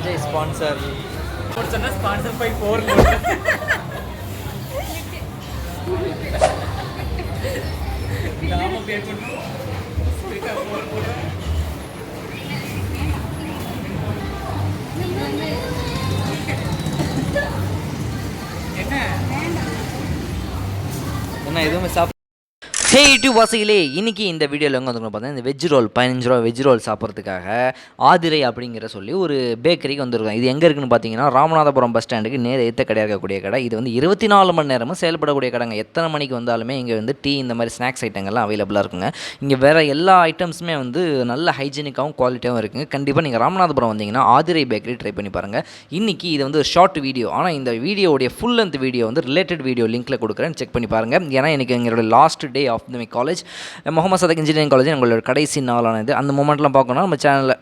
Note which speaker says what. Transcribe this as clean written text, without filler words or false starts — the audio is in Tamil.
Speaker 1: விஜய் ஸ்பான்சர்
Speaker 2: சொன்னா ஸ்பான்சர் பை 4 நாம பே பண்ணோம் ஸ்பீக்கர் 4 போடு
Speaker 1: என்ன எதுவுமே சாப்பிட. ஹே யூடியூப் வாசிகளே, இன்றைக்கி இந்த வீடியோவில் வந்து பார்த்தீங்கன்னா இந்த வெஜ் ரோல் 15 ரூபா வெஜ் ரோல் சாப்பிட்றதுக்காக ஆதிரை அப்படிங்கிற சொல்லி ஒரு பேக்கரிக்கு வந்திருக்கோம். இது எங்கே இருக்குன்னு பார்த்தீங்கன்னா ராமநாதபுரம் பஸ் ஸ்டாண்டுக்கு நேர ஏற்ற கடையாக இருக்கக்கூடிய கடை. இது வந்து 24 மணி நேரமும் செயல்படக்கூடிய கடைங்க. எத்தனை மணிக்கு வந்தாலுமே இங்கே வந்து டீ இந்த மாதிரி ஸ்நாக்ஸ் ஐட்டங்கள்லாம் அவைலபிளாக இருக்குங்க. இங்கே வேறு எல்லா ஐட்டம்ஸுமே வந்து நல்ல ஹைஜீனிக்காகவும் குவாலிட்டியாகவும் இருக்குங்க. கண்டிப்பாக நீங்கள் ராமநாதபுரம் வந்தீங்கன்னா ஆதிரை பேக்கரி ட்ரை பண்ணி பாருங்கள். இன்றைக்கி இது வந்து ஒரு ஷார்ட் வீடியோ, ஆனால் இந்த வீடியோடைய ஃபுல் லென்த் வீடியோ வந்து ரிலேட்டட் வீடியோ லிங்க்கில் கொடுக்குறேன், செக் பண்ணி பாருங்கள். ஏன்னா எனக்கு எங்களோட last day of the college Mohammed Sathak engineering college எங்களோட கடைசி நாளானது. அந்த மூமெண்ட்லாம் பார்க்கணும்னா நம்ம சேனலில்